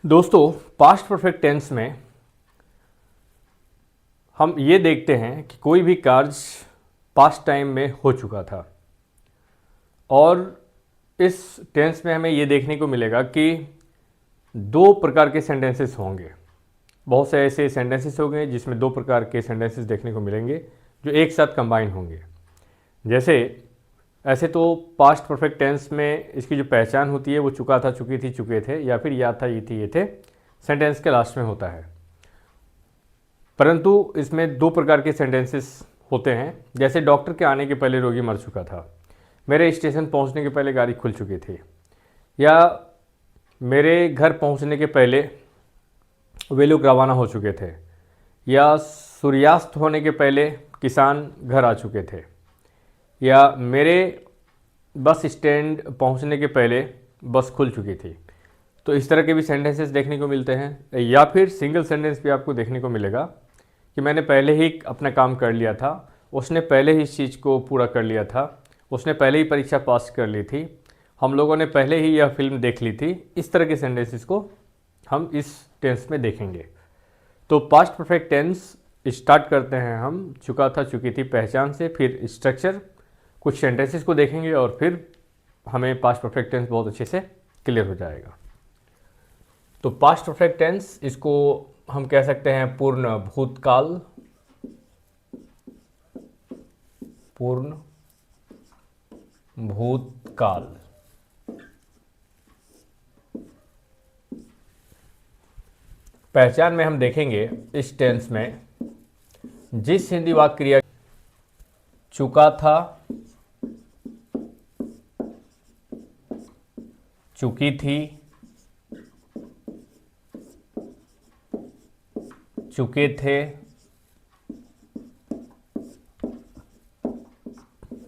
दोस्तों, past perfect tense में हम ये देखते हैं कि कोई भी कार्य पास्ट टाइम में हो चुका था और इस टेंस में हमें ये देखने को मिलेगा कि दो प्रकार के सेंटेंसेस होंगे। बहुत से ऐसे सेंटेंसेस होंगे जिसमें दो प्रकार के सेंटेंसेस देखने को मिलेंगे जो एक साथ कंबाइन होंगे। जैसे ऐसे तो पास्ट परफेक्ट टेंस में इसकी जो पहचान होती है वो चुका था, चुकी थी, चुके थे, या फिर या था, ये थी, ये थे सेंटेंस के लास्ट में होता है। परंतु इसमें दो प्रकार के सेंटेंसेस होते हैं। जैसे डॉक्टर के आने के पहले रोगी मर चुका था, मेरे स्टेशन पहुंचने के पहले गाड़ी खुल चुकी थी, या मेरे घर पहुंचने के पहले वे लोग रवाना हो चुके थे, या सूर्यास्त होने के पहले किसान घर आ चुके थे, या मेरे बस स्टैंड पहुंचने के पहले बस खुल चुकी थी। तो इस तरह के भी सेंटेंसेस देखने को मिलते हैं। या फिर सिंगल सेंटेंस भी आपको देखने को मिलेगा कि मैंने पहले ही अपना काम कर लिया था, उसने पहले ही इस चीज़ को पूरा कर लिया था, उसने पहले ही परीक्षा पास कर ली थी, हम लोगों ने पहले ही यह फिल्म देख ली थी। इस तरह के सेंटेंसेस को हम इस टेंस में देखेंगे। तो पास्ट परफेक्ट टेंस स्टार्ट करते हैं हम चुका था, चुकी थी पहचान से, फिर स्ट्रक्चर, कुछ सेंटेंसेस को देखेंगे और फिर हमें पास्ट परफेक्ट टेंस बहुत अच्छे से क्लियर हो जाएगा। तो पास्ट परफेक्ट टेंस, इसको हम कह सकते हैं पूर्ण भूतकाल, पूर्ण भूतकाल। पहचान में हम देखेंगे इस टेंस में जिस हिंदी वाक्य क्रिया चुका था, चुकी थी, चुके थे,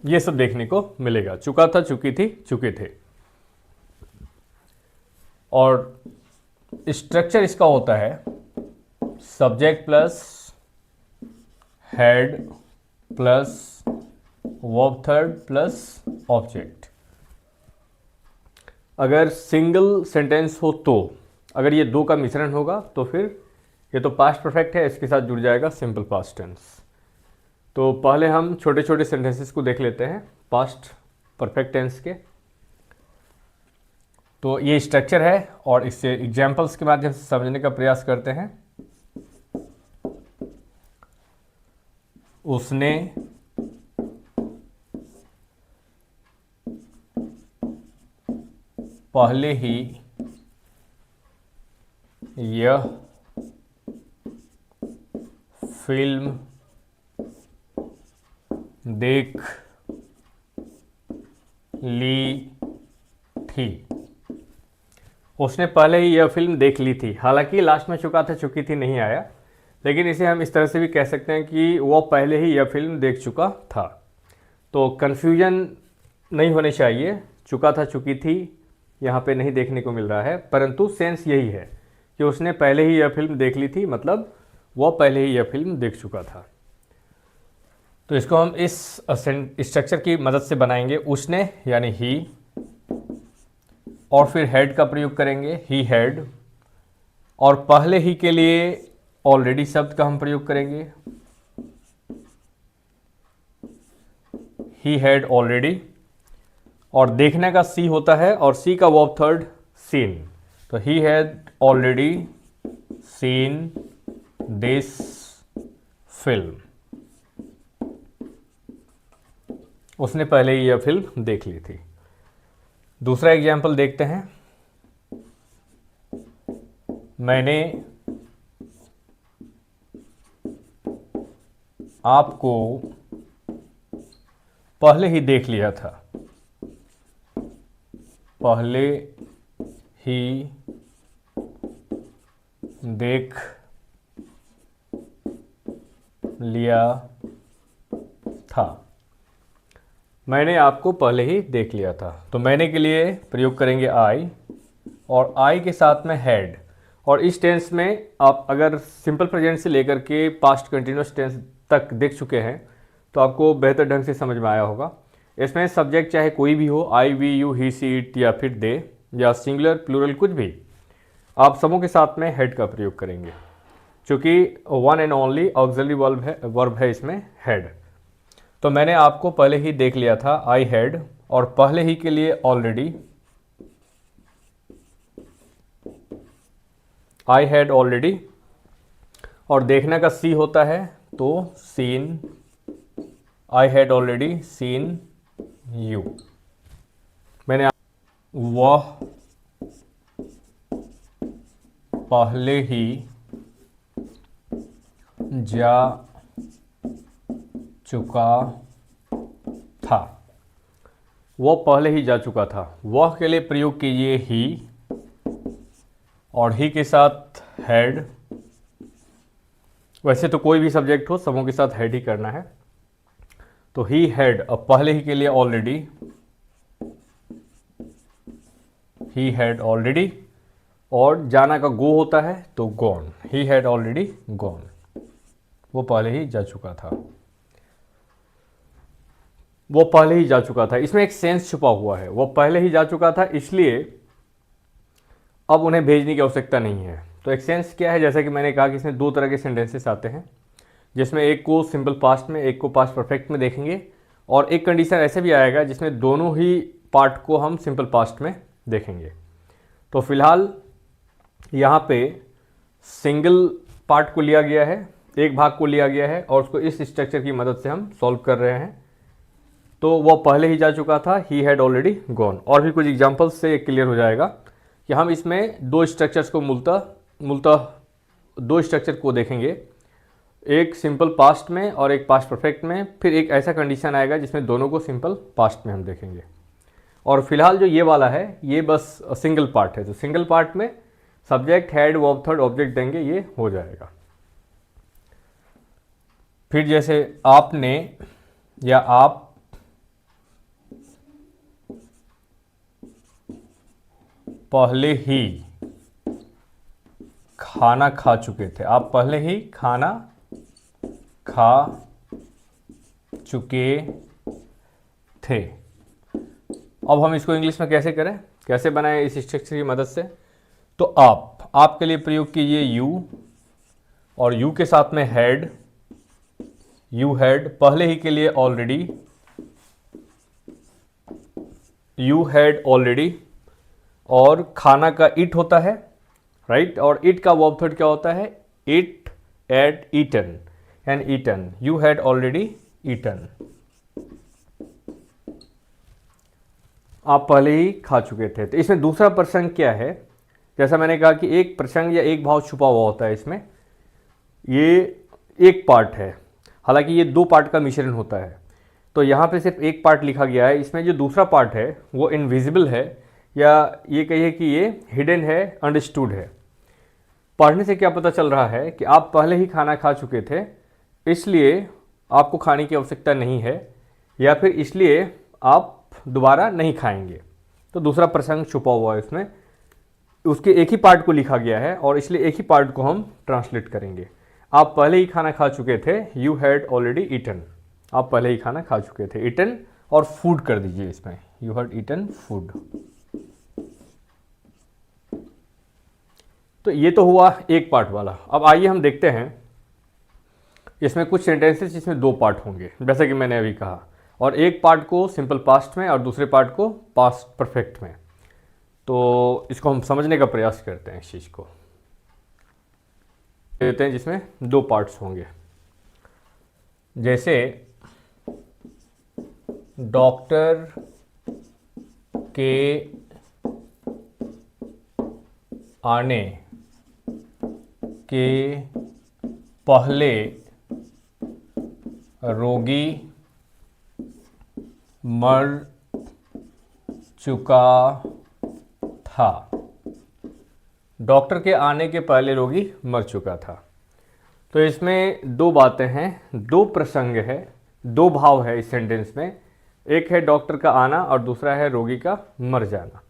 ये सब देखने को मिलेगा। चुका था, चुकी थी, चुके थे। और स्ट्रक्चर इसका होता है subject plus head plus verb third plus object. अगर सिंगल सेंटेंस हो तो, अगर ये दो का मिश्रण होगा तो फिर ये तो पास्ट परफेक्ट है, इसके साथ जुड़ जाएगा सिंपल पास्ट टेंस। तो पहले हम छोटे छोटे सेंटेंसेस को देख लेते हैं पास्ट परफेक्ट टेंस के। तो ये स्ट्रक्चर है और इससे एग्जाम्पल्स के माध्यम से समझने का प्रयास करते हैं। उसने पहले ही यह फिल्म देख ली थी। उसने पहले ही यह फिल्म देख ली थी। हालांकि लास्ट में चुका था, चुकी थी नहीं आया, लेकिन इसे हम इस तरह से भी कह सकते हैं कि वह पहले ही यह फिल्म देख चुका था। तो कन्फ्यूजन नहीं होनी चाहिए, चुका था, चुकी थी यहाँ पे नहीं देखने को मिल रहा है, परंतु सेंस यही है कि उसने पहले ही यह फिल्म देख ली थी, मतलब वह पहले ही यह फिल्म देख चुका था। तो इसको हम इस स्ट्रक्चर की मदद से बनाएंगे। उसने यानी ही, और फिर हेड का प्रयोग करेंगे, ही हैड, और पहले ही के लिए ऑलरेडी शब्द का हम प्रयोग करेंगे, ही हैड ऑलरेडी, और देखने का सी होता है और सी का वर्ब थर्ड सीन। तो he had already seen this film. उसने पहले ही यह फिल्म देख ली थी। दूसरा एग्जाम्पल देखते हैं। मैंने आपको पहले ही देख लिया था, पहले ही देख लिया था। मैंने आपको पहले ही देख लिया था। तो मैंने के लिए प्रयोग करेंगे आई, और आई के साथ में हैड। और इस टेंस में आप अगर सिंपल प्रेजेंट से लेकर के पास्ट कंटिन्यूस टेंस तक देख चुके हैं तो आपको बेहतर ढंग से समझ में आया होगा। इसमें सब्जेक्ट चाहे कोई भी हो, I, we, you, he, she, it, या फिर दे, या सिंगुलर, प्लूरल, कुछ भी। आप समूह के साथ में हैड का प्रयोग करेंगे, क्योंकि one and only auxiliary verb है इसमें हैड। तो मैंने आपको पहले ही देख लिया था आई हैड, और पहले ही के लिए ऑलरेडी, आई हैड ऑलरेडी, और देखने का सी होता है तो seen, I had already seen you. मैंने वह पहले ही जा चुका था, वह पहले ही जा चुका था। वह के लिए प्रयोग कीजिए ही, और ही के साथ हैड। वैसे तो कोई भी सब्जेक्ट हो समूह के साथ हैड ही करना है। तो ही हैड, अब पहले ही के लिए ऑलरेडी, ही हैड ऑलरेडी, और जाना का गो होता है तो gone, he had already gone, वो पहले ही जा चुका था, वो पहले ही जा चुका था। इसमें एक सेंस छुपा हुआ है, वो पहले ही जा चुका था इसलिए अब उन्हें भेजने की आवश्यकता नहीं है। तो एक सेंस क्या है, जैसा कि मैंने कहा कि इसमें दो तरह के सेंटेंसेस आते हैं, जिसमें एक को सिंपल पास्ट में, एक को पास्ट परफेक्ट में देखेंगे, और एक कंडीशन ऐसे भी आएगा जिसमें दोनों ही पार्ट को हम सिंपल पास्ट में देखेंगे। तो फिलहाल यहाँ पे सिंगल पार्ट को लिया गया है, एक भाग को लिया गया है, और उसको इस स्ट्रक्चर की मदद से हम सॉल्व कर रहे हैं। तो वह पहले ही जा चुका था, ही हैड ऑलरेडी गॉन। और भी कुछ एग्जांपल्स से क्लियर हो जाएगा कि हम इसमें दो स्ट्रक्चर्स को मूलतः दो स्ट्रक्चर को देखेंगे, एक सिंपल पास्ट में और एक पास्ट परफेक्ट में। फिर एक ऐसा कंडीशन आएगा जिसमें दोनों को सिंपल पास्ट में हम देखेंगे। और फिलहाल जो ये वाला है ये बस सिंगल पार्ट है, तो सिंगल पार्ट में subject had verb third object देंगे, ये हो जाएगा। फिर जैसे आपने या आप पहले ही खाना खा चुके थे, आप पहले ही खाना खा चुके थे। अब हम इसको इंग्लिश में कैसे करें, कैसे बनाएं इस स्ट्रक्चर की मदद से। तो आप के लिए प्रयोग कीजिए यू, और यू के साथ में हैड, यू हैड, पहले ही के लिए ऑलरेडी, यू हैड ऑलरेडी, और खाना का इट होता है, राइट, और इट का वर्ब थर्ड क्या होता है, eat, ate, eaten, and eaten, you had already eaten, आप पहले ही खा चुके थे। तो इसमें दूसरा प्रसंग क्या है, जैसा मैंने कहा कि एक प्रसंग या एक भाव छुपा हुआ होता है इसमें, ये एक पार्ट है, हालांकि ये दो पार्ट का मिश्रण होता है। तो यहाँ पे सिर्फ एक पार्ट लिखा गया है, इसमें जो दूसरा पार्ट है वो इनविजिबल है, या ये कहिए कि ये हिडन है, अंडरस्टूड है। पढ़ने से क्या पता चल रहा है कि आप पहले ही खाना खा चुके थे इसलिए आपको खाने की आवश्यकता नहीं है, या फिर इसलिए आप दोबारा नहीं खाएंगे। तो दूसरा प्रसंग छुपा हुआ है इसमें, उसके एक ही पार्ट को लिखा गया है और इसलिए एक ही पार्ट को हम ट्रांसलेट करेंगे। आप पहले ही खाना खा चुके थे, यू हैड ऑलरेडी ईटन, आप पहले ही खाना खा चुके थे, ईटन, और फूड कर दीजिए इसमें, यू हैड ईटन फूड। तो ये तो हुआ एक पार्ट वाला। अब आइए हम देखते हैं इसमें कुछ सेंटेंसेस जिसमें दो पार्ट होंगे, जैसा कि मैंने अभी कहा, और एक पार्ट को सिंपल पास्ट में और दूसरे पार्ट को पास्ट परफेक्ट में। तो इसको हम समझने का प्रयास करते हैं, इस चीज़ को देते हैं जिसमें दो पार्ट्स होंगे। जैसे डॉक्टर के आने के पहले रोगी मर चुका था। डॉक्टर के आने के पहले रोगी मर चुका था। तो इसमें दो बातें हैं, दो प्रसंग है, दो भाव है इस सेंटेंस में। एक है डॉक्टर का आना और दूसरा है रोगी का मर जाना।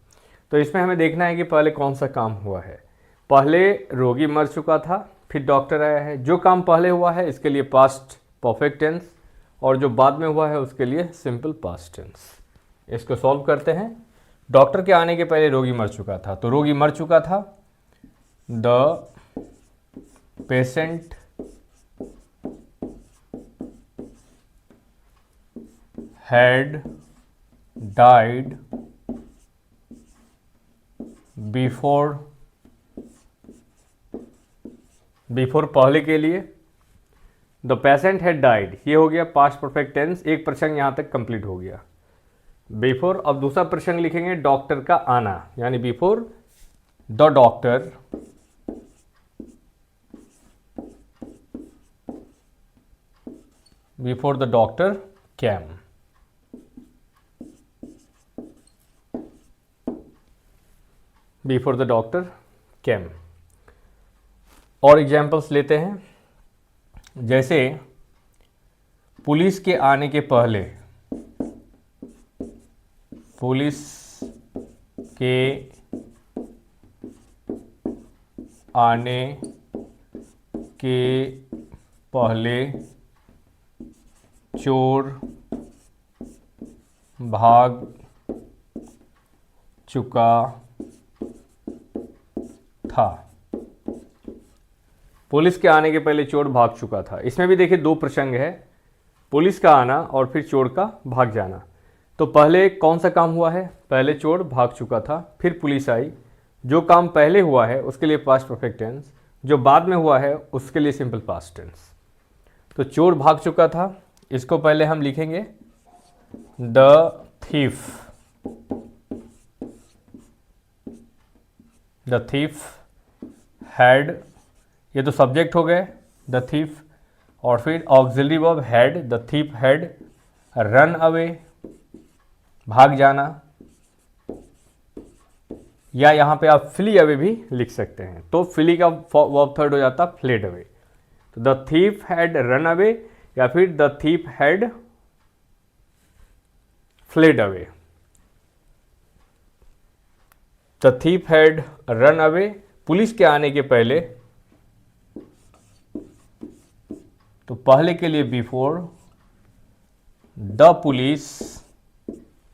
तो इसमें हमें देखना है कि पहले कौन सा काम हुआ है। पहले रोगी मर चुका था, फिर डॉक्टर आया है। जो काम पहले हुआ है इसके लिए पास्ट परफेक्ट टेंस, और जो बाद में हुआ है उसके लिए सिंपल पास्ट टेंस। इसको सॉल्व करते हैं। डॉक्टर के आने के पहले रोगी मर चुका था, तो रोगी मर चुका था, the patient had died before पहले के लिए द पेशेंट हैड डाइड, ये हो गया पास्ट परफेक्ट टेंस, एक प्रसंग यहाँ तक कंप्लीट हो गया। बिफोर, अब दूसरा प्रसंग लिखेंगे डॉक्टर का आना, यानी before the doctor came. Before the doctor came. और एग्जाम्पल्स लेते हैं, जैसे पुलिस के आने के पहले, पुलिस के आने के पहले चोर भाग चुका था। पुलिस के आने के पहले चोर भाग चुका था। इसमें भी देखिए दो प्रसंग है, पुलिस का आना और फिर चोर का भाग जाना। तो पहले कौन सा काम हुआ है, पहले चोर भाग चुका था, फिर पुलिस आई। जो काम पहले हुआ है उसके लिए पास्ट परफेक्ट टेंस, जो बाद में हुआ है उसके लिए सिंपल पास्ट टेंस। तो चोर भाग चुका था, इसको पहले हम लिखेंगे द थीफ हैड, ये तो सब्जेक्ट हो गए द थीफ, और फिर auxiliary verb had, the thief had run away, भाग जाना, या यहाँ पे आप फ्ली अवे भी लिख सकते हैं। तो फ्ली का वर्ब थर्ड हो जाता फ्लेड अवे। तो the thief had run away या फिर the thief had fled away. The thief had run away, police के आने के पहले, तो पहले के लिए बिफोर द पुलिस,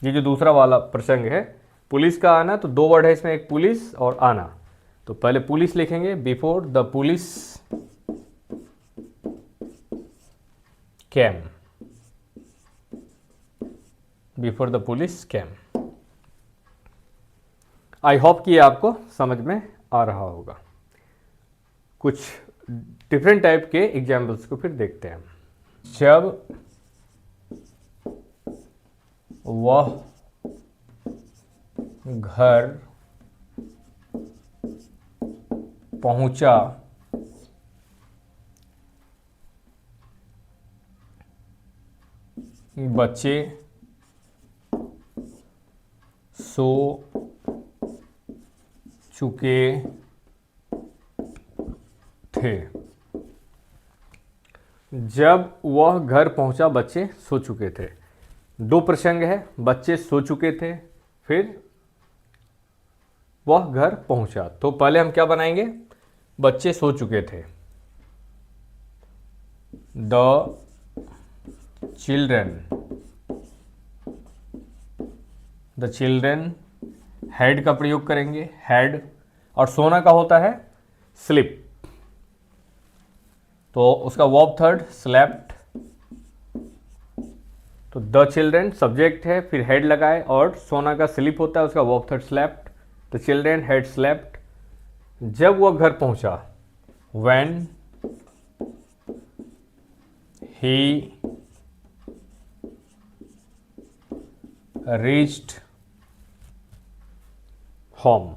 ये जो दूसरा वाला प्रसंग है पुलिस का आना, तो दो वर्ड है इसमें, एक पुलिस और आना। तो पहले पुलिस लिखेंगे before the police came, before the police came. I hope कि आपको समझ में आ रहा होगा। कुछ डिफरेंट टाइप के एग्जाम्पल्स को फिर देखते हैं। जब वह घर पहुंचा, बच्चे सो चुके थे। जब वह घर पहुंचा बच्चे सो चुके थे। दो प्रसंग है, बच्चे सो चुके थे, फिर वह घर पहुंचा। तो पहले हम क्या बनाएंगे, बच्चे सो चुके थे, द चिल्ड्रन हैड का प्रयोग करेंगे, हैड, और सोना का होता है स्लिप, तो उसका वर्ब थर्ड स्लेप्ट। तो द चिल्ड्रन सब्जेक्ट है, फिर हेड लगाए, और सोना का स्लिप होता है, उसका verb third slept. The children had slept. जब वह घर पहुंचा, व्हेन ही रीच्ड होम।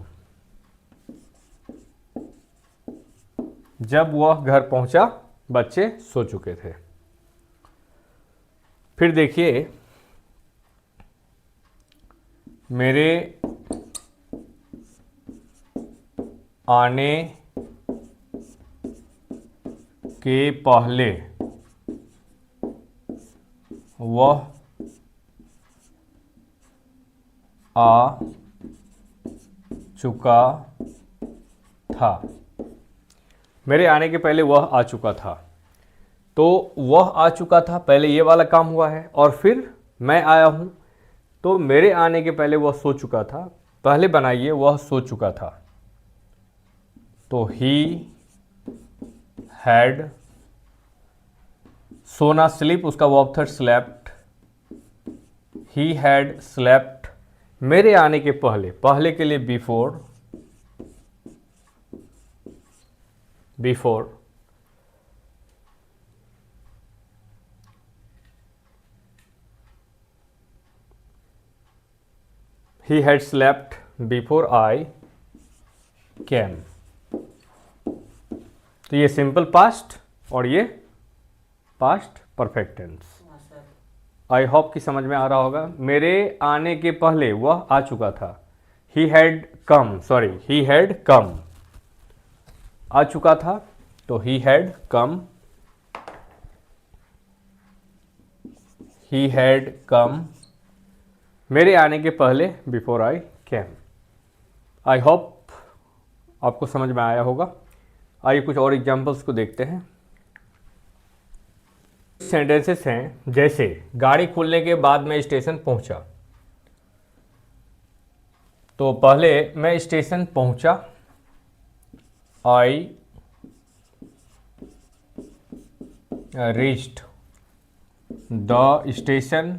जब वह घर पहुंचा बच्चे सो चुके थे। फिर देखिए, मेरे आने के पहले वह आ चुका था। मेरे आने के पहले वह आ चुका था, तो वह आ चुका था, पहले ये वाला काम हुआ है, और फिर मैं आया हूं, तो मेरे आने के पहले वह सो चुका था। पहले बनाइए वह सो चुका था, तो ही हैड, सोना स्लीप, उसका वर्ब था स्लेप्ट, ही हैड स्लेप्ट मेरे आने के पहले, पहले के लिए before, before, he had slept before I came. तो ये सिंपल पास्ट और ये past perfect tense. I hope कि समझ में आ रहा होगा। मेरे आने के पहले वह आ चुका था, he had come, sorry he had come, आ चुका था तो he had come, he had कम मेरे आने के पहले, before I cam. I hope आपको समझ में आया होगा। आइए कुछ और एग्जाम्पल्स को देखते हैं। सेंटेंसेस हैं जैसे गाड़ी खुलने के बाद मैं स्टेशन पहुंचा। तो पहले मैं स्टेशन पहुंचा, I reached the station,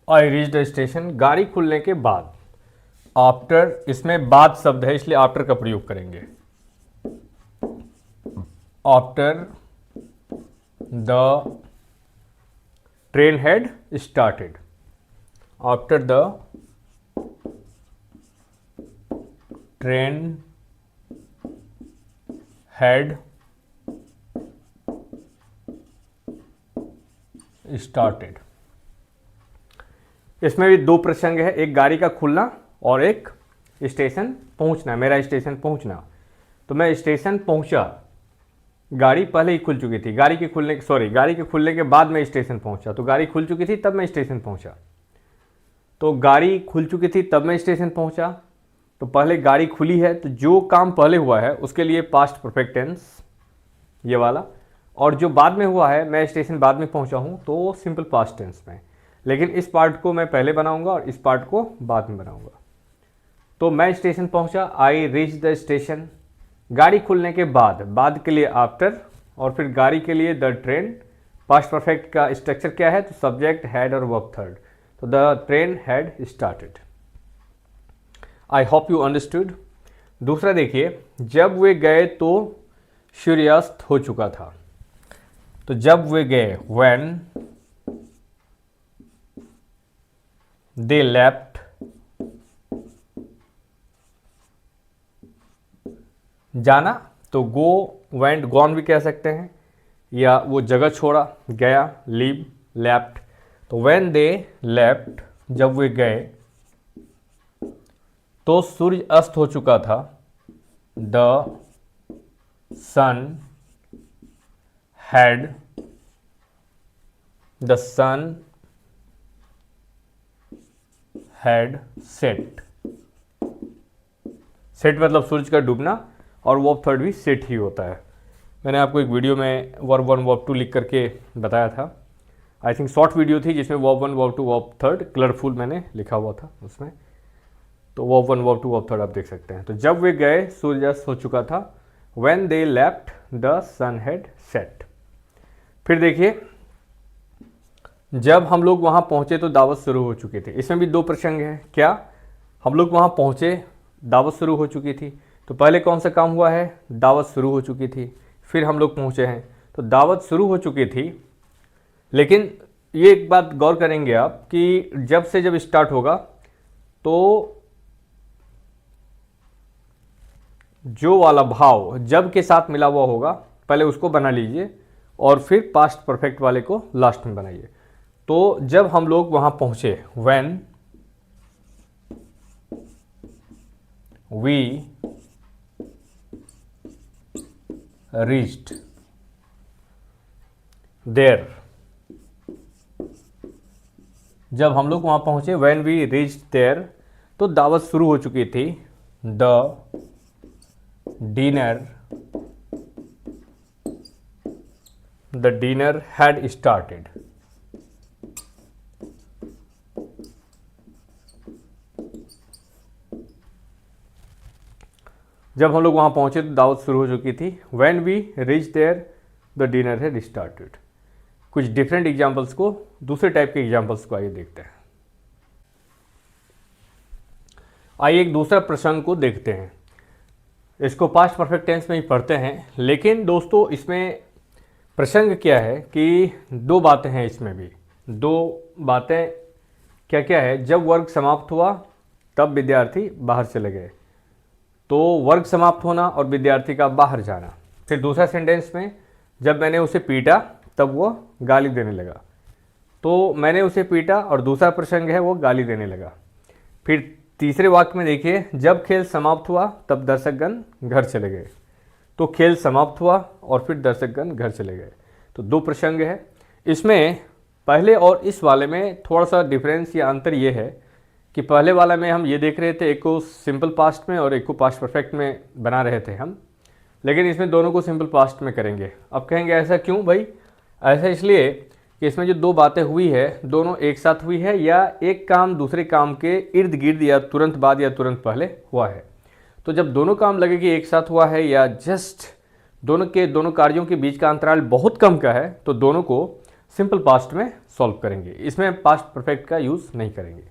I reach the station गाड़ी खुलने के बाद। आफ्टर, इसमें बाद शब्द है इसलिए आफ्टर का प्रयोग करेंगे। After the train had started, after the train had started. इसमें भी दो प्रसंग है, एक गाड़ी का खुलना और एक स्टेशन पहुंचना, मेरा स्टेशन पहुंचना। तो मैं स्टेशन पहुंचा, गाड़ी पहले ही खुल चुकी थी, गाड़ी के खुलने के बाद मैं स्टेशन पहुंचा। तो गाड़ी खुल चुकी थी तब मैं स्टेशन पहुंचा, तो गाड़ी खुल चुकी थी तब मैं स्टेशन पहुंचा। तो पहले गाड़ी खुली है तो जो काम पहले हुआ है उसके लिए पास्ट परफेक्ट टेंस ये वाला, और जो बाद में हुआ है मैं स्टेशन बाद में पहुंचा हूं तो सिंपल पास्ट टेंस में। लेकिन इस पार्ट को मैं पहले बनाऊंगा और इस पार्ट को बाद में बनाऊंगा। तो मैं स्टेशन पहुंचा, आई रीच द स्टेशन, गाड़ी खुलने के बाद, बाद के लिए आफ्टर, और फिर गाड़ी के लिए द ट्रेन। पास्ट परफेक्ट का स्ट्रक्चर क्या है, तो सब्जेक्ट, हैड और वर्ब थर्ड। तो the train had started. I hope you understood. दूसरा देखिए, जब वे गए तो सूर्यास्त हो चुका था। तो जब वे गए, व्हेन दे लेफ्ट, जाना तो गो, वेंट, गॉन भी कह सकते हैं, या वो जगह छोड़ा, गया, लीव, लेफ्ट। तो व्हेन दे लेफ्ट, जब वे गए तो सूर्य अस्त हो चुका था, the sun had, the sun had set. Set मतलब सूरज का डूबना, और वर्ब थर्ड भी सेट ही होता है। मैंने आपको एक वीडियो में वर्ब 1 वर्ब 2 लिख करके बताया था। आई थिंक शॉर्ट वीडियो थी जिसमें verb 1 verb 2 verb third colourful मैंने लिखा हुआ था उसमें। तो वर्ब 1 वर्ब 2 वर्ब थर्ड आप देख सकते हैं। तो जब वे गए सूर्यास्त हो चुका था, when they left the sun had set. फिर देखिए, जब हम लोग वहां पहुंचे तो दावत शुरू हो चुकी थी। इसमें भी दो प्रसंग हैं। क्या, हम लोग वहां पहुंचे, दावत शुरू हो चुकी थी। तो पहले कौन सा काम हुआ है, दावत शुरू हो चुकी थी। फिर हम लोग पहुंचे हैं तो दावत शुरू हो चुकी थी। लेकिन ये एक बात गौर करेंगे आप कि जब से जब स्टार्ट होगा तो जो वाला भाव जब के साथ मिला हुआ होगा पहले उसको बना लीजिए और फिर पास्ट परफेक्ट वाले को लास्ट में बनाइए। तो जब हम लोग वहां पहुंचे, व्हेन वी रीच्ड देयर, जब हम लोग वहां पहुंचे, व्हेन वी रीच्ड देयर, तो दावत शुरू हो चुकी थी। The dinner had started. जब हम लोग वहाँ पहुँचे तो दावत शुरू हो चुकी थी। When we reach there the dinner had started. कुछ डिफरेंट एग्जाम्पल्स को, दूसरे टाइप के एग्जाम्पल्स को आइए देखते हैं। आइए एक दूसरा प्रसंग को देखते हैं। इसको पास्ट परफेक्ट टेंस में ही पढ़ते हैं, लेकिन दोस्तों इसमें प्रसंग क्या है कि दो बातें हैं इसमें भी। दो बातें क्या क्या है? जब वर्ग समाप्त हुआ तब विद्यार्थी बाहर चले गए, तो वर्ग समाप्त होना और विद्यार्थी का बाहर जाना। फिर दूसरा सेंटेंस में जब मैंने उसे पीटा तब वो गाली देने लगा, तो मैंने उसे पीटा और दूसरा प्रसंग है वो गाली देने लगा। फिर तीसरे वाक्य में देखिए, जब खेल समाप्त हुआ तब दर्शकगण घर चले गए, तो खेल समाप्त हुआ और फिर दर्शकगण घर चले गए। तो दो प्रसंग है। इसमें पहले और इस वाले में थोड़ा सा डिफरेंस या अंतर ये है कि पहले वाला में हम ये देख रहे थे, एक को सिंपल पास्ट में और एक को पास्ट परफेक्ट में बना रहे थे हम, लेकिन इसमें दोनों को सिंपल पास्ट में करेंगे। अब कहेंगे ऐसा क्यों भाई? ऐसा इसलिए कि इसमें जो दो बातें हुई है दोनों एक साथ हुई है, या एक काम दूसरे काम के इर्द गिर्द या तुरंत बाद या तुरंत पहले हुआ है। तो जब दोनों काम लगे कि एक साथ हुआ है या जस्ट दोनों कार्यों के बीच का अंतराल बहुत कम का है, तो दोनों को सिंपल पास्ट में सॉल्व करेंगे। इसमें पास्ट परफेक्ट का यूज़ नहीं करेंगे।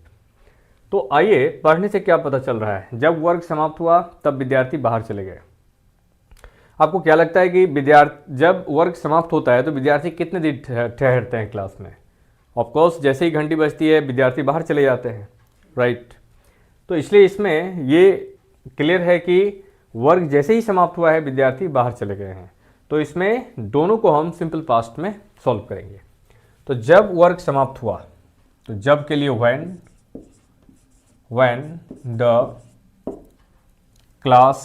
तो आइए पढ़ने से क्या पता चल रहा है? जब वर्ग समाप्त हुआ तब विद्यार्थी बाहर चले गए। आपको क्या लगता है कि जब वर्ग समाप्त होता है तो विद्यार्थी कितने दिन ठहरते हैं क्लास में? ऑफकोर्स जैसे ही घंटी बजती है विद्यार्थी बाहर चले जाते हैं, राइट। तो इसलिए इसमें ये क्लियर है कि वर्ग जैसे ही समाप्त हुआ है विद्यार्थी बाहर चले गए हैं। तो इसमें दोनों को हम सिंपल पास्ट में सॉल्व करेंगे। तो जब वर्ग समाप्त हुआ, तो जब के लिए when the class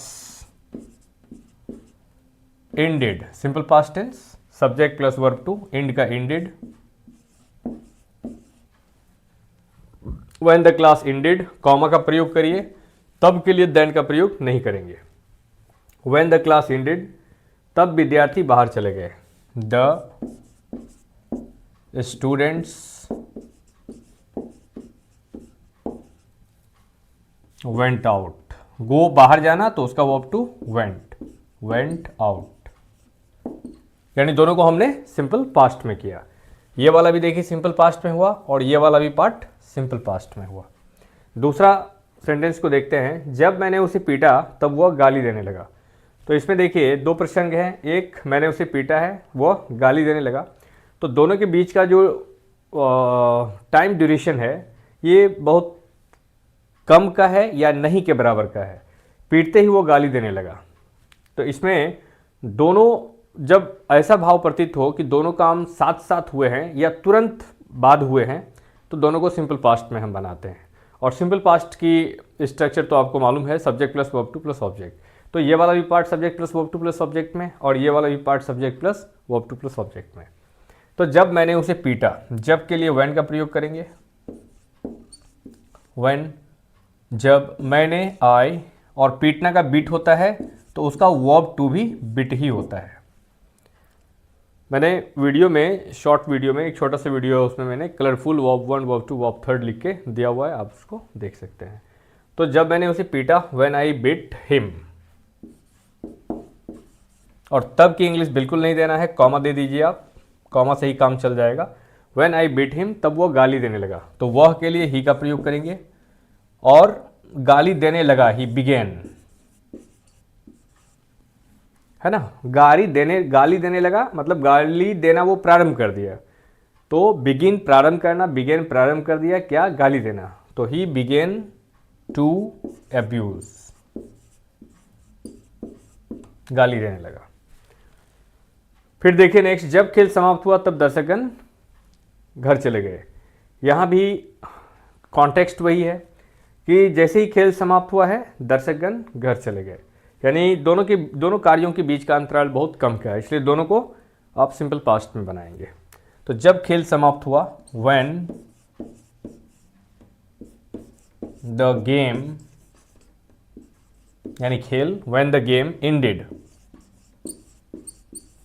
ended, simple past tense, subject plus verb two, end का ended। when the class ended, comma का प्रयोग करिए, तब के लिए then का प्रयोग नहीं करेंगे। when the class ended, तब विद्यार्थी बाहर चले गए। the students went out, go बाहर जाना तो उसका वर्ब टू went out, यानी दोनों को हमने सिंपल पास्ट में किया। ये वाला भी देखिए सिंपल पास्ट में हुआ और ये वाला भी पार्ट सिंपल पास्ट में हुआ। दूसरा सेंटेंस को देखते हैं, जब मैंने उसे पीटा तब वह गाली देने लगा। तो इसमें देखिए दो प्रसंग हैं, एक मैंने उसे पीटा है, वह गाली देने लगा। तो दोनों के बीच का जो टाइम ड्यूरेशन है ये बहुत कम का है या नहीं के बराबर का है। पीटते ही वो गाली देने लगा। तो इसमें दोनों जब ऐसा भाव प्रतीत हो कि दोनों काम साथ साथ हुए हैं या तुरंत बाद हुए हैं, तो दोनों को सिंपल पास्ट में हम बनाते हैं। और सिंपल पास्ट की स्ट्रक्चर तो आपको मालूम है, subject plus verb two plus object. तो ये वाला भी part subject plus verb two plus object में, और ये वाला भी part subject plus verb two plus object में। तो जब मैंने उसे पीटा, जब के लिए when का प्रयोग करेंगे। when, जब मैंने आई, और पीटना का बीट होता है तो उसका वर्ब टू भी बिट ही होता है। मैंने वीडियो में, शॉर्ट वीडियो में, एक छोटा सा वीडियो है उसमें मैंने colourful verb one verb two verb third लिख के दिया हुआ है, आप उसको देख सकते हैं। तो जब मैंने उसे पीटा, व्हेन आई बिट हिम, और तब की इंग्लिश बिल्कुल नहीं देना है, कॉमा दे दीजिए आप, कॉमा से ही काम चल जाएगा। व्हेन आई बिट हिम, तब वो गाली देने लगा, तो वह के लिए ही का प्रयोग करेंगे। और गाली देने लगा, ही बिगेन, है ना। गाली देने लगा मतलब गाली देना वो प्रारंभ कर दिया। तो बिगिन प्रारंभ करना, बिगेन प्रारंभ कर दिया, क्या? गाली देना। तो ही बिगेन टू अब्यूज, गाली देने लगा। फिर देखिए नेक्स्ट, जब खेल समाप्त हुआ तब दर्शकगण घर चले गए। यहां भी कॉन्टेक्स्ट वही है कि जैसे ही खेल समाप्त हुआ है दर्शकगण घर चले गए, यानी दोनों कार्यों के बीच का अंतराल बहुत कम का है, इसलिए दोनों को आप सिंपल पास्ट में बनाएंगे। तो जब खेल समाप्त हुआ, when the game, यानी खेल, when the game ended,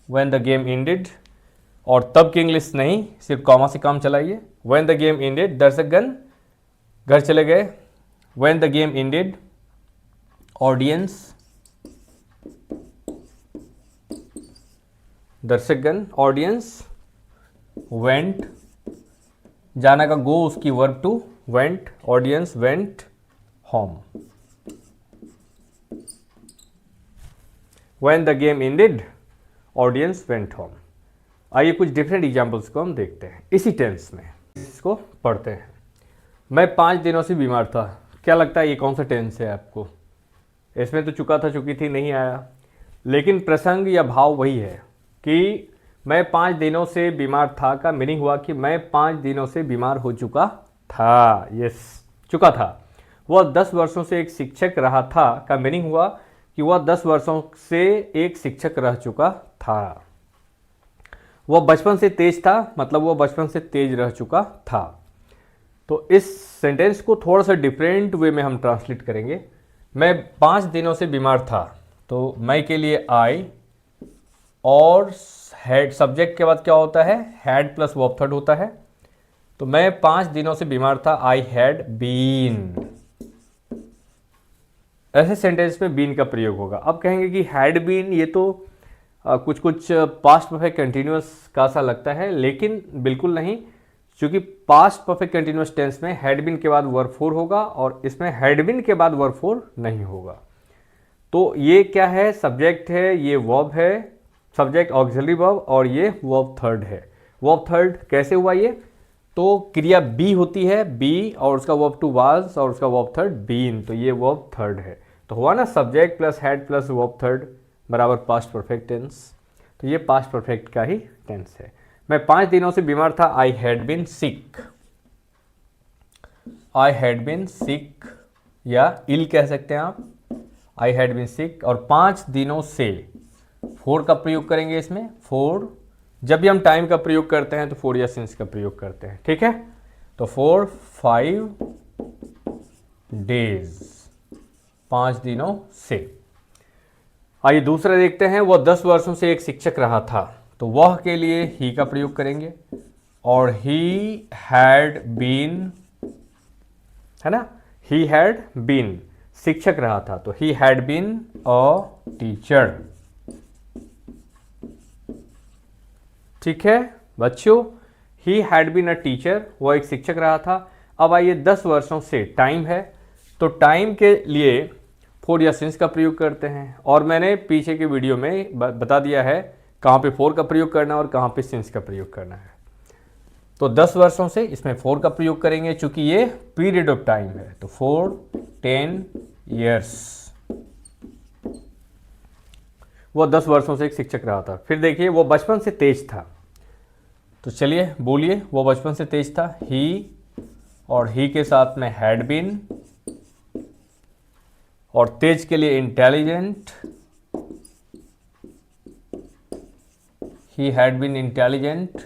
when the game ended, और तब की इंग्लिश नहीं, सिर्फ कॉमा से काम चलाइए। when the game ended, दर्शकगण घर चले गए। when the game ended, audience दर्शकगण, ऑडियंस वेंट, जाना का गो, उसकी verb two went, audience went home. When the game ended audience went home. आइए कुछ डिफरेंट एग्जाम्पल्स को हम देखते हैं इसी टेंस में, इसको पढ़ते हैं। मैं 5 दिनों से बीमार था। क्या लगता है ये कौन सा टेंस है आपको? इसमें तो चुका था, चुकी थी नहीं आया, लेकिन प्रसंग या भाव वही है कि मैं 5 दिनों से बीमार था का मीनिंग हुआ कि मैं 5 दिनों से बीमार हो चुका था। यस, चुका था। वह 10 वर्षों से एक शिक्षक रहा था का मीनिंग हुआ कि वह 10 वर्षों से एक शिक्षक रह चुका था। वह बचपन से तेज था, मतलब वह बचपन से तेज रह चुका था। तो इस सेंटेंस को थोड़ा सा डिफरेंट वे में हम ट्रांसलेट करेंगे। मैं 5 दिनों से बीमार था, तो मैं के लिए आई और हैड, सब्जेक्ट के बाद क्या होता है? हैड प्लस वर्ब थर्ड होता है। तो मैं 5 दिनों से बीमार था, आई हैड बीन। ऐसे सेंटेंस में बीन का प्रयोग होगा। अब कहेंगे कि हैड बीन, ये तो कुछ कुछ पास्ट परफेक्ट कंटिन्यूअस का सा लगता है, लेकिन बिल्कुल नहीं, क्योंकि पास्ट परफेक्ट कंटिन्यूअस टेंस में हैड बीन के बाद वर्ब फोर होगा और इसमें हैड बीन के बाद वर्ब फोर नहीं होगा। तो ये क्या है? सब्जेक्ट है, ये वर्ब है, सब्जेक्ट ऑक्सिलरी वर्ब, और ये वर्ब थर्ड है। वर्ब थर्ड कैसे हुआ ये? तो क्रिया बी होती है, बी और उसका वर्ब टू वाज और उसका वर्ब थर्ड बीन, तो ये वर्ब थर्ड है। तो हुआ ना, subject plus had plus verb third बराबर पास्ट परफेक्ट टेंस। तो ये पास्ट परफेक्ट का ही टेंस है। मैं 5 दिनों से बीमार था, I had been sick. I had been sick या इल कह सकते हैं आप, आई हैड बीन सिक। और 5 दिनों से फोर का प्रयोग करेंगे इसमें। फोर, जब भी हम टाइम का प्रयोग करते हैं तो फोर या सिंस का प्रयोग करते हैं, ठीक है। तो 5 डेज, 5 दिनों से। आइए दूसरा देखते हैं। वह 10 वर्षों से एक शिक्षक रहा था, तो वह के लिए ही का प्रयोग करेंगे और ही हैड बीन, है ना, ही हैड बीन, शिक्षक रहा था, तो he had been a teacher. ठीक है बच्चों, he had been a teacher, वह एक शिक्षक रहा था। अब आइए 10 वर्षों से, टाइम है, तो टाइम के लिए फोर या सिंस का प्रयोग करते हैं, और मैंने पीछे के वीडियो में बता दिया है कहाँ पे फोर का प्रयोग करना है और कहाँ पे सिंस का प्रयोग करना है। तो 10 वर्षों से इसमें फोर का प्रयोग करेंगे चूंकि ये पीरियड ऑफ टाइम है, तो 10 ईयर्स। वो 10 वर्षों से एक शिक्षक रहा था। फिर देखिए, वो बचपन से तेज था, तो चलिए बोलिए, वो बचपन से तेज था, ही, और ही के साथ में हैड बीन, और तेज के लिए intelligent, he had been intelligent,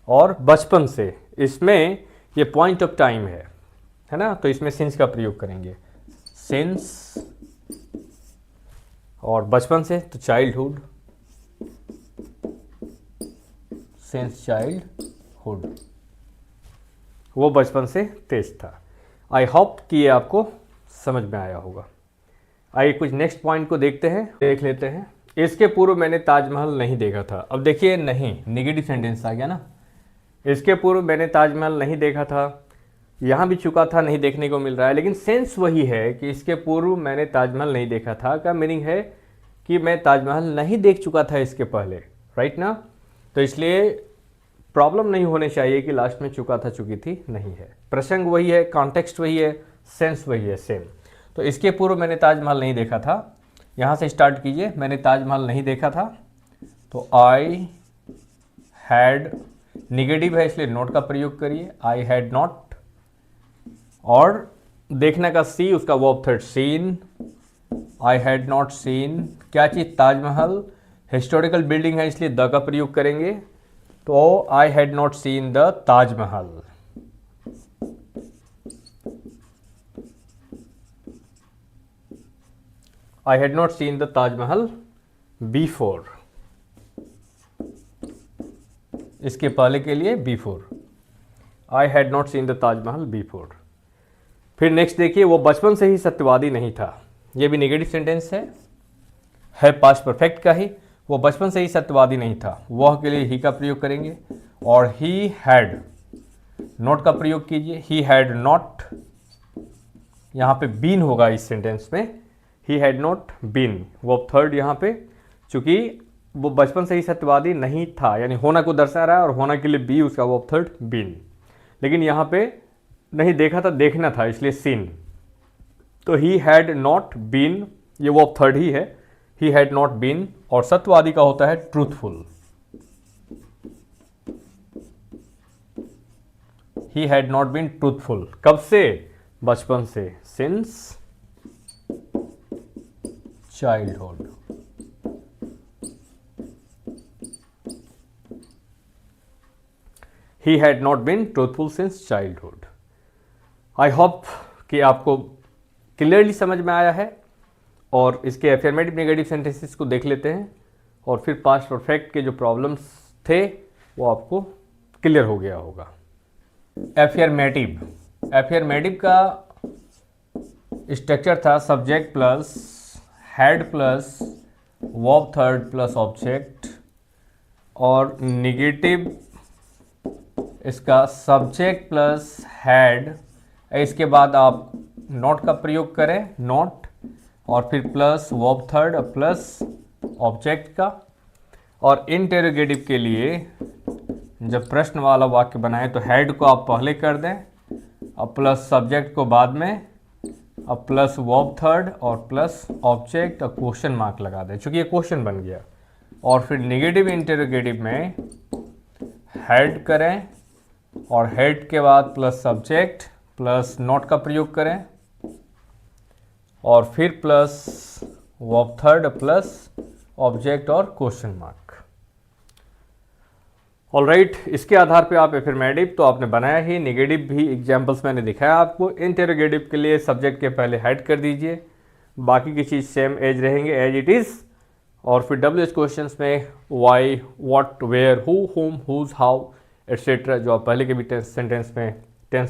और बचपन से, इसमें ये पॉइंट ऑफ टाइम है ना, तो इसमें सिंस का प्रयोग करेंगे, सिंस, और बचपन से तो चाइल्डहुड, सिंस चाइल्डहुड, वो बचपन से तेज था। आई होप कि ये आपको समझ में आया होगा। आइए कुछ नेक्स्ट पॉइंट को देखते हैं, देख लेते हैं। इसके पूर्व मैंने ताजमहल नहीं देखा था। अब देखिए, नहीं, नेगेटिव सेंटेंस आ गया ना। इसके पूर्व मैंने ताजमहल नहीं देखा था, यहाँ भी चुका था नहीं देखने को मिल रहा है, लेकिन सेंस वही है कि इसके पूर्व मैंने ताजमहल नहीं देखा था का मीनिंग है कि मैं ताजमहल नहीं देख चुका था इसके पहले, राइट ना। तो इसलिए प्रॉब्लम नहीं होने चाहिए कि लास्ट में चुका था चुकी थी, नहीं है। प्रसंग वही है, कॉन्टेक्स्ट वही है, सेंस वही है, सेम। तो इसके पूर्व मैंने ताजमहल नहीं देखा था, यहाँ से स्टार्ट कीजिए। मैंने ताजमहल नहीं देखा था, तो आई हैड, निगेटिव है इसलिए नॉट का प्रयोग करिए, आई हैड नॉट, और देखने का सी, उसका verb third seen, I had not seen, क्या चीज? ताजमहल, हिस्टोरिकल बिल्डिंग है इसलिए द का प्रयोग करेंगे, तो आई had not seen the Taj Mahal. I had not seen the Taj Mahal before, इसके पहले के लिए before, I had not seen the Taj Mahal before। फिर नेक्स्ट देखिए, वो बचपन से ही सत्यवादी नहीं था। ये भी नेगेटिव सेंटेंस है पास्ट परफेक्ट का ही। वो बचपन से ही सत्यवादी नहीं था, वह के लिए ही का प्रयोग करेंगे। और ही हैड नॉट का प्रयोग कीजिए, ही हैड नॉट, यहाँ पे बीन होगा इस सेंटेंस में, ही हैड नॉट बीन, वो थर्ड यहाँ पे, चूंकि वो बचपन से ही सत्यवादी नहीं था, यानी होना को दर्शा रहा है और होना के लिए बी उसका वो थर्ड बीन, लेकिन यहाँ पे नहीं देखा था, देखना था, इसलिए सीन। तो ही हैड नॉट बीन, ये वो थर्ड ही है, ही हैड नॉट बीन, और सत्यवादी का होता है truthful. He had not been truthful, कब से? बचपन से, since childhood. He had not been truthful since childhood. I hope कि आपको क्लियरली समझ में आया है, और इसके अफर्मेटिव नेगेटिव सेंटेंसेस को देख लेते हैं, और फिर पास्ट परफेक्ट के जो प्रॉब्लम्स थे वो आपको क्लियर हो गया होगा। एफर्मेटिव का स्ट्रक्चर था subject plus had plus verb third plus object, और निगेटिव इसका सब्जेक्ट प्लस हैड, इसके बाद आप नॉट का प्रयोग करें, नॉट, और फिर plus verb third plus object का। और इंटेरोगेटिव के लिए जब प्रश्न वाला वाक्य बनाए तो हेड को आप पहले कर दें, अब प्लस सब्जेक्ट को बाद में, अब प्लस वर्ब थर्ड और प्लस ऑब्जेक्ट, और क्वेश्चन मार्क लगा दें क्योंकि ये क्वेश्चन बन गया। और फिर नेगेटिव इंटेरोगेटिव में हेड करें, और हेड के बाद प्लस सब्जेक्ट प्लस नॉट का प्रयोग करें, और फिर plus verb third plus object और क्वेश्चन मार्क। ऑलराइट, इसके आधार पे आप एफर्मेटिव तो आपने बनाया ही, नेगेटिव भी एग्जांपल्स मैंने दिखाया आपको। इंटेरोगेटिव के लिए सब्जेक्ट के पहले हेड कर दीजिए, बाकी की चीज़ सेम एज रहेंगे, एज इट इज़। और फिर WH क्वेश्चंस में वाई, व्हाट, वेयर, हु, हुम, हुज, हाउ एट्सेट्रा, जो आप पहले के भी टेंस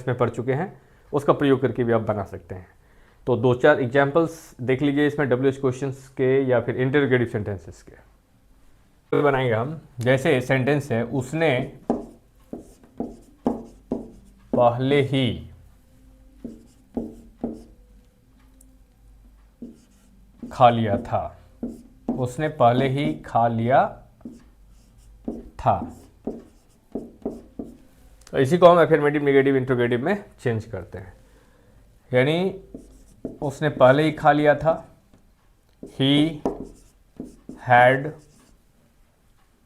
में पढ़ चुके हैं, उसका प्रयोग करके भी आप बना सकते हैं। तो 2-4 एग्जाम्पल्स देख लीजिए इसमें WH क्वेश्चंस के या फिर इंटेरोगेटिव सेंटेंसेस के। तो बनाएंगे हम, जैसे सेंटेंस है उसने पहले ही खा लिया था, उसने पहले ही खा लिया था। तो इसी को हम अफर्मेटिव नेगेटिव इंट्रोगेटिव में चेंज करते हैं, यानी उसने पहले ही खा लिया था, ही हैड,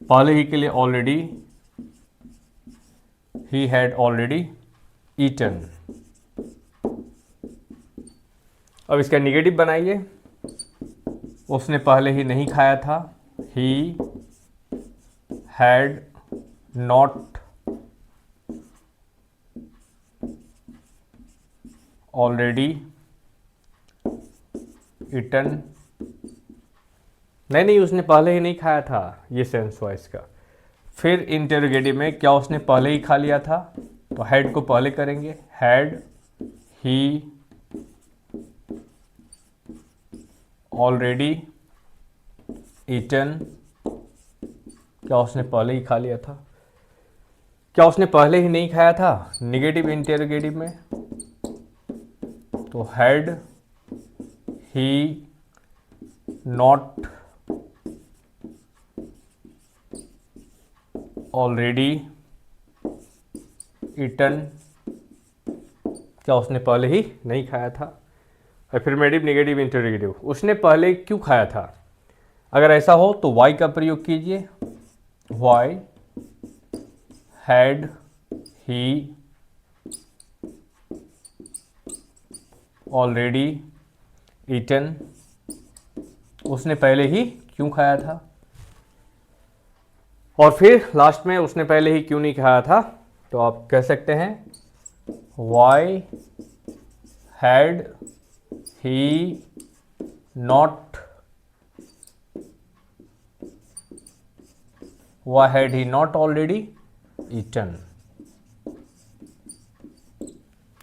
पहले ही के लिए already, he had already eaten. अब इसका नेगेटिव बनाइए, उसने पहले ही नहीं खाया था, he had not already eaten. नहीं, उसने पहले ही नहीं खाया था, ये सेंस हुआ इसका। फिर इंटेरोगेटिव में क्या उसने पहले ही खा लिया था, तो हैड को पहले करेंगे, हैड ही ऑलरेडी ईटन, क्या उसने पहले ही खा लिया था। क्या उसने पहले ही नहीं खाया था, नेगेटिव इंटेरोगेटिव में, तो had he not already eaten, क्या उसने पहले ही नहीं खाया था। अफर्मेटिव नेगेटिव इंटेरोगेटिव, उसने पहले क्यों खाया था, अगर ऐसा हो तो वाई का प्रयोग कीजिए, why had he already eaten, उसने पहले ही क्यों खाया था। और फिर लास्ट में उसने पहले ही क्यों नहीं खाया था, तो आप कह सकते हैं why had he not, why had he not already eaten,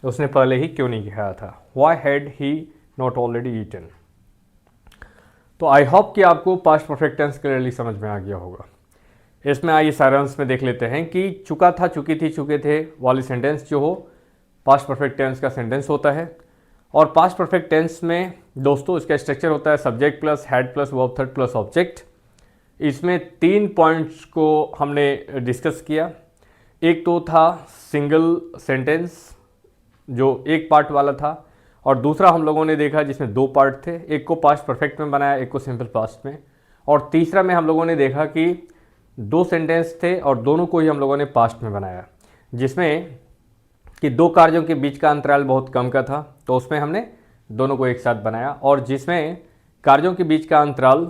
उसने पहले ही क्यों नहीं खाया था, why had he not already eaten. तो आई होप कि आपको पास्ट परफेक्ट टेंस क्लियरली समझ में आ गया होगा। इसमें आइए सारांश में देख लेते हैं कि चुका था, चुकी थी, चुके थे वाली सेंटेंस जो हो पास्ट परफेक्ट टेंस का सेंटेंस होता है। और पास्ट परफेक्ट टेंस में दोस्तों इसका स्ट्रक्चर होता है subject plus head plus verb third plus object. इसमें 3 पॉइंट्स को हमने डिस्कस किया। एक तो था सिंगल सेंटेंस जो एक पार्ट वाला था, और दूसरा हम लोगों ने देखा जिसमें 2 पार्ट थे, एक को पास्ट परफेक्ट में बनाया, एक को सिंपल पास्ट में। और तीसरा में हम लोगों ने देखा कि 2 सेंटेंस थे और दोनों को ही हम लोगों ने पास्ट में बनाया, जिसमें कि 2 कार्यों के बीच का अंतराल बहुत कम का था, तो उसमें हमने दोनों को एक साथ बनाया। और जिसमें कार्यों के बीच का अंतराल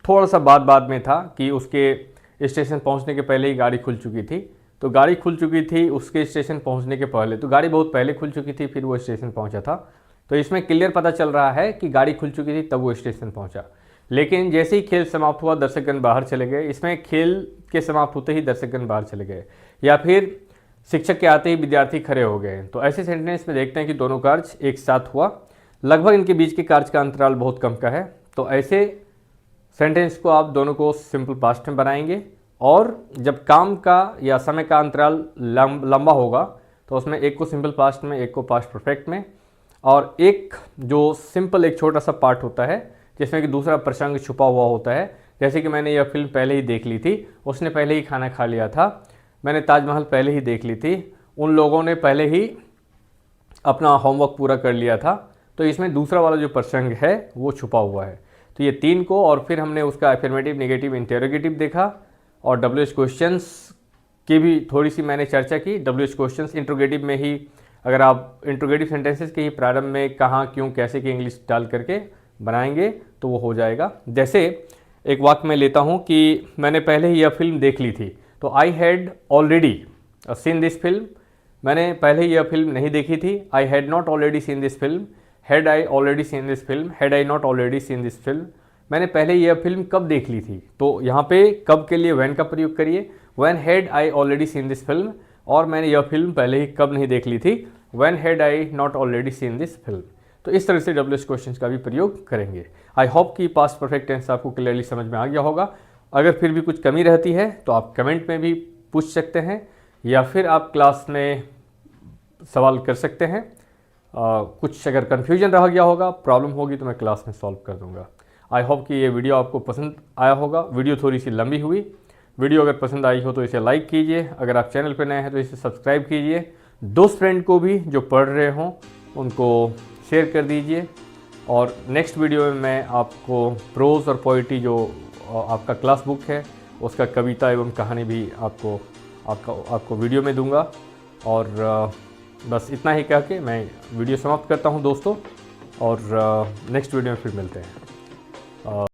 थोड़ा सा बाद में था कि उसके स्टेशन पहुंचने के पहले ही गाड़ी खुल चुकी थी, तो गाड़ी खुल चुकी थी उसके स्टेशन पहुंचने के पहले, तो गाड़ी बहुत पहले खुल चुकी थी फिर वो स्टेशन पहुंचा था। तो इसमें क्लियर पता चल रहा है कि गाड़ी खुल चुकी थी तब वो स्टेशन पहुंचा। लेकिन जैसे ही खेल समाप्त हुआ दर्शकगण बाहर चले गए। इसमें खेल के समाप्त होते ही दर्शकगण बाहर चले गए, या फिर शिक्षक के आते ही विद्यार्थी खड़े हो गए। तो ऐसे सेंटेंस में देखते हैं कि दोनों कार्य एक साथ हुआ, लगभग इनके बीच के कार्य का अंतराल बहुत कम का है। तो ऐसे सेंटेंस को आप दोनों को सिंपल पास्ट में बनाएंगे, और जब काम का या समय का अंतराल लंबा होगा तो उसमें एक को सिंपल पास्ट में, एक को पास्ट परफेक्ट में, और एक जो सिंपल एक छोटा सा पार्ट होता है जिसमें कि दूसरा प्रसंग छुपा हुआ होता है। जैसे कि मैंने यह फिल्म पहले ही देख ली थी, उसने पहले ही खाना खा लिया था, मैंने ताजमहल पहले ही देख ली थी, उन लोगों ने पहले ही अपना होमवर्क पूरा कर लिया था। तो इसमें दूसरा वाला जो प्रसंग है वो छुपा हुआ है। तो ये 3 को, और फिर हमने उसका एफर्मेटिव, नेगेटिव, इंटेरोगेटिव देखा, और WH क्वेश्चंस की भी थोड़ी सी मैंने चर्चा की। WH क्वेश्चंस इंट्रोगेटिव में ही, अगर आप इंट्रोगेटिव सेंटेंसेस के ही प्रारंभ में कहाँ, क्यों, कैसे की इंग्लिश डाल करके बनाएंगे तो वो हो जाएगा। जैसे एक वाक्य मैं लेता हूँ कि मैंने पहले ही यह फिल्म देख ली थी, तो आई had already seen this film. मैंने पहले ही यह फिल्म नहीं देखी थी। आई had not already seen this film. Had I already seen this film. Had I not already seen this film. मैंने पहले यह फिल्म कब देख ली थी, तो यहाँ पे कब के लिए व्हेन का प्रयोग करिए, when had I already seen this film. और मैंने यह फिल्म पहले ही कब नहीं देख ली थी, when had I not already seen this film. तो इस तरह से WH क्वेश्चंस का भी प्रयोग करेंगे। आई होप कि पास्ट परफेक्ट टेंस आपको क्लियरली समझ में आ गया होगा। अगर फिर भी कुछ कमी रहती है तो आप कमेंट में भी पूछ सकते हैं, या फिर आप क्लास में सवाल कर सकते हैं। कुछ अगर कन्फ्यूजन रह गया होगा, प्रॉब्लम होगी, तो मैं क्लास में सॉल्व कर दूंगा। आई होप कि ये वीडियो आपको पसंद आया होगा। वीडियो थोड़ी सी लंबी हुई। वीडियो अगर पसंद आई हो तो इसे लाइक कीजिए, अगर आप चैनल पर नए हैं तो इसे सब्सक्राइब कीजिए। दोस्त फ्रेंड को भी जो पढ़ रहे हों उनको शेयर कर दीजिए। और नेक्स्ट वीडियो में मैं आपको प्रोज और पोइट्री जो आपका क्लास बुक है उसका कविता एवं कहानी भी आपको वीडियो में दूंगा। और बस इतना ही कह के मैं वीडियो समाप्त करता हूं दोस्तों, और नेक्स्ट वीडियो में फिर मिलते हैं।